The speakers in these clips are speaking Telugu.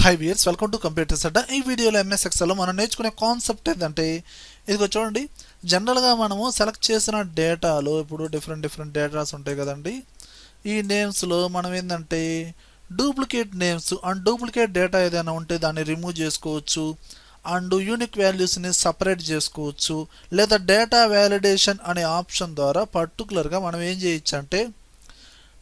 High viewers, welcome to Computers Adda. ఈ వీడియోలో ఎంఎస్ ఎక్సెల్లో మనం నేర్చుకునే కాన్సెప్ట్ ఏంటంటే, ఇదిగో చూడండి. జనరల్గా మనము సెలెక్ట్ చేసిన డేటాలో ఇప్పుడు డిఫరెంట్ డేటాస్ ఉంటాయి కదండి. ఈ నేమ్స్లో మనం ఏంటంటే duplicate names and duplicate data ఏదైనా ఉంటే దాన్ని రిమూవ్ చేసుకోవచ్చు, అండ్ యూనిక్ వాల్యూస్ని సపరేట్ చేసుకోవచ్చు, లేదా డేటా వ్యాలిడేషన్ అనే ఆప్షన్ ద్వారా పర్టికులర్గా మనం ఏం చేయొచ్చు అంటే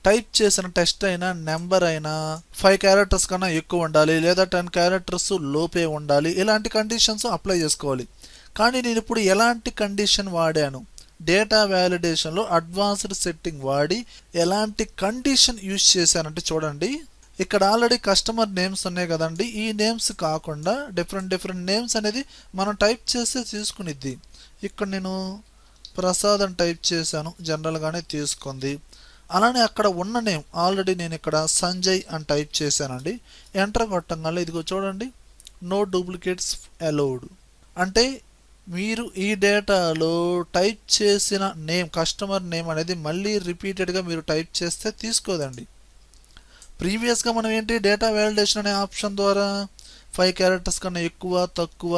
టైప్ చేసిన టెక్స్ట్ అయినా నెంబర్ అయినా 5 క్యారెక్టర్స్ కన్నా ఎక్కువ ఉండాలి, లేదా 10 క్యారెక్టర్స్ లోపే ఉండాలి, ఇలాంటి కండిషన్స్ అప్లై చేసుకోవాలి. కానీ నేను ఇప్పుడు ఎలాంటి కండిషన్ వాడాను, డేటా వ్యాలిడేషన్లో అడ్వాన్స్డ్ సెట్టింగ్ వాడి ఎలాంటి కండిషన్ యూజ్ చేశానంటే చూడండి. ఇక్కడ ఆల్రెడీ కస్టమర్ నేమ్స్ ఉన్నాయి కదండి. ఈ నేమ్స్ కాకుండా డిఫరెంట్ నేమ్స్ అనేది మనం టైప్ చేస్తే తీసుకునిద్ది. ఇక్కడ నేను ప్రసాద్ అని టైప్ చేశాను, జనరల్గానే తీసుకుంది. అలానే అక్కడ ఉన్న నేమ్ ఆల్రెడీ నేను ఇక్కడ సంజయ్ అని టైప్ చేశానండి. ఎంటర్ కొట్టంగానే ఇదిగో చూడండి, నో డూప్లికేట్స్ అలౌడ్. అంటే మీరు ఈ డేటాలో టైప్ చేసిన నేమ్, కస్టమర్ నేమ్ అనేది మళ్ళీ రిపీటెడ్గా మీరు టైప్ చేస్తే తీసుకోదండి. ప్రీవియస్గా మనం ఏంటి, డేటా వ్యాలిడేషన్ అనే ఆప్షన్ ద్వారా 5 క్యారెక్టర్స్ కన్నా ఎక్కువ తక్కువ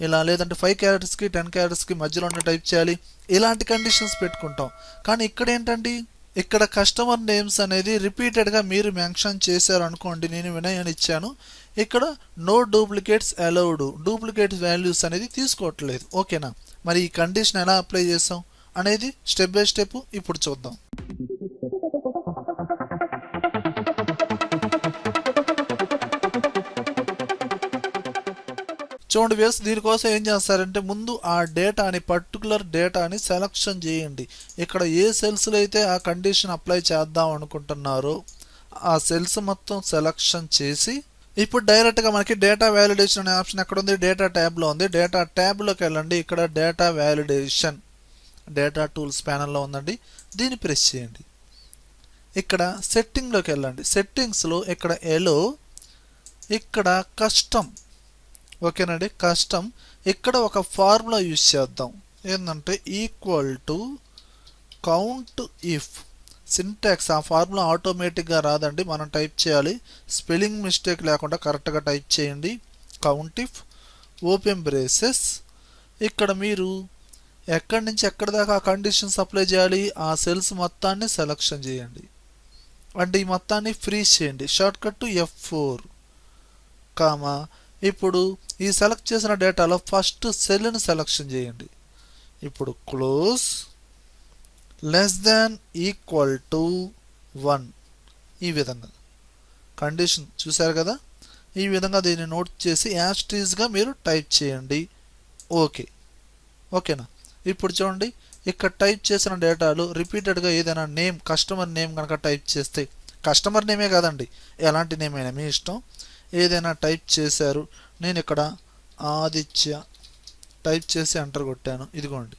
ఇలా, లేదంటే 5 క్యారెక్టర్స్కి 10 క్యారెక్టర్స్కి మధ్యలోనే టైప్ చేయాలి, ఇలాంటి కండిషన్స్ పెట్టుకుంటాం. కానీ ఇక్కడ ఏంటండి, ఇక్కడ కస్టమర్ నేమ్స్ అనేది రిపీటెడ్గా మీరు మెన్షన్ చేశారు అనుకోండి. నేను వినయ్ అని ఇచ్చాను, ఇక్కడ no duplicates allowed, duplicate values అనేది తీసుకోవట్లేదు. ఓకేనా? మరి ఈ కండిషన్ ఎలా అప్లై చేసాం అనేది స్టెప్ బై స్టెప్ ఇప్పుడు చూద్దాం. చూడండి వ్యూయర్స్, దీనికోసం ఏం చేస్తారంటే ముందు ఆ డేటాని, పర్టికులర్ డేటాని సెలక్షన్ చేయండి. ఇక్కడ ఏ సెల్స్లో అయితే ఆ కండిషన్ అప్లై చేద్దాం అనుకుంటున్నారో ఆ సెల్స్ మొత్తం సెలక్షన్ చేసి, ఇప్పుడు డైరెక్ట్గా మనకి డేటా వ్యాలిడేషన్ అనే ఆప్షన్ ఎక్కడ ఉంది, డేటా ట్యాబ్లో ఉంది. డేటా ట్యాబ్లోకి వెళ్ళండి. ఇక్కడ డేటా వ్యాలిడేషన్ డేటా టూల్స్ ప్యానల్లో ఉందండి, దీన్ని ప్రెస్ చేయండి. ఇక్కడ సెట్టింగ్లోకి వెళ్ళండి. సెట్టింగ్స్లో ఇక్కడ ఎలో, ఇక్కడ కస్టమ్. ఓకేనండి, కస్టమ్. ఇక్కడ ఒక ఫార్ములా యూజ్ చేద్దాం, ఏంటంటే equal to count if. Syntax ఆ ఫార్ములా ఆటోమేటిక్గా రాదండి, మనం టైప్ చేయాలి. స్పెల్లింగ్ మిస్టేక్ లేకుండా కరెక్ట్గా టైప్ చేయండి. Count if open braces. ఇక్కడ మీరు ఎక్కడి నుంచి ఎక్కడి దాకా ఆ కండిషన్స్ అప్లై చేయాలి, ఆ సెల్స్ మొత్తాన్ని సెలక్షన్ చేయండి. అంటే ఈ మొత్తాన్ని ఫ్రీజ్ చేయండి. Short cut to F4 comma. ఇప్పుడు ఈ సెలెక్ట్ చేసిన డేటాలో ఫస్ట్ సెల్ని సెలెక్షన్ చేయండి. ఇప్పుడు close, less than equal to 1. ఈ విధంగా కండిషన్ చూశారు కదా, ఈ విధంగా దీన్ని నోట్ చేసి యాస్టీజ్గా మీరు టైప్ చేయండి. ఓకేనా? ఇప్పుడు చూడండి, ఇక్కడ టైప్ చేసిన డేటాలు రిపీటెడ్గా ఏదైనా నేమ్, కస్టమర్ నేమ్ కనుక టైప్ చేస్తే, కస్టమర్ నేమే కాదండి, ఎలాంటి నేమ్ అయినా మీ ఇష్టం, ఏదైనా టైప్ చేశారు. నేను ఇక్కడ ఆదిత్య టైప్ చేసి ఎంటర్ కొట్టాను, ఇదిగోండి.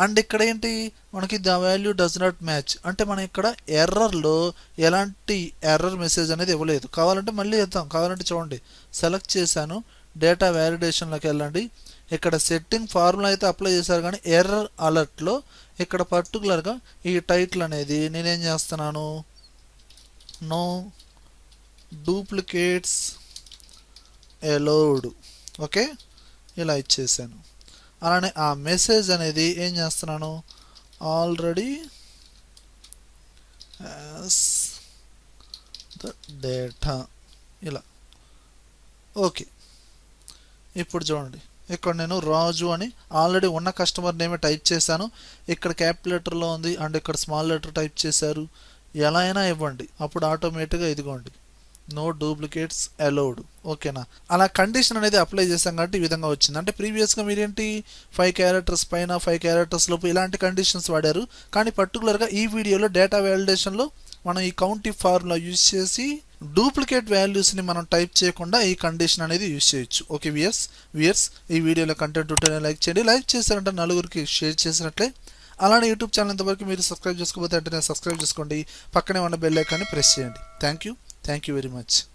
అండ్ ఇక్కడ ఏంటి, మనకి the value does not match అంటే మనం ఇక్కడ ఎర్రర్లో ఎలాంటి ఎర్రర్ మెసేజ్ అనేది ఇవ్వలేదు. కావాలంటే మళ్ళీ ఇద్దాం. కావాలంటే చూడండి, సెలెక్ట్ చేశాను, డేటా వ్యాలిడేషన్లోకి వెళ్ళండి. ఇక్కడ సెట్టింగ్ ఫార్ములా అయితే అప్లై చేశారు, కానీ ఎర్రర్ అలర్ట్లో ఇక్కడ పర్టికులర్గా ఈ టైటిల్ అనేది నేనేం చేస్తున్నాను, నో డూప్లికేట్స్ అలౌడ్. ఓకే, ఇలా ఇచ్చేసాను. అలానే ఆ మెసేజ్ అనేది ఏం చేస్తున్నాను, ఆల్రెడీ యాజ్ ద డేటా ఇలా. ఓకే, ఇప్పుడు చూడండి, ఇక్కడ నేను రాజు అని ఆల్రెడీ ఉన్న కస్టమర్ నేమే టైప్ చేశాను. ఇక్కడ క్యాపిటల్ లెటర్లో ఉంది అండ్ ఇక్కడ స్మాల్ లెటర్ టైప్ చేశారు. ఎలా అయినా ఇవ్వండి, అప్పుడు ఆటోమేటిక్గా ఇదిగోండి, నో డూప్లికేట్స్ అలౌడ్. ఓకేనా? అలా కండిషన్ అనేది అప్లై చేసాం కాబట్టి ఈ విధంగా వచ్చింది. అంటే ప్రీవియస్గా మీరేంటి 5 క్యారెక్టర్స్ పైన 5 క్యారెక్టర్స్ లోపు ఇలాంటి కండిషన్స్ వాడారు. కానీ పర్టికులర్గా ఈ వీడియోలో డేటా వ్యాలిడేషన్లో మనం ఈ కౌంట్ ఇఫ్ ఫార్ములా యూజ్ చేసి డూప్లికేట్ వాల్యూస్ని మనం టైప్ చేయకుండా ఈ కండిషన్ అనేది యూజ్ చేయొచ్చు. ఓకే వ్యూయర్స్, ఈ వీడియోలో కంటెంట్ ఉంటేనే లైక్ చేయండి. లైక్ చేశారంటే నలుగురికి షేర్ చేసినట్లే. అలానే యూట్యూబ్ ఛానల్ ఇంతవరకు మీరు సబ్స్క్రైబ్ చేసుకోకపోతే వెంటనే సబ్స్క్రైబ్ చేసుకోండి. పక్కనే ఉన్న బెల్ ఐకాన్ని ప్రెస్ చేయండి. Thank you very much.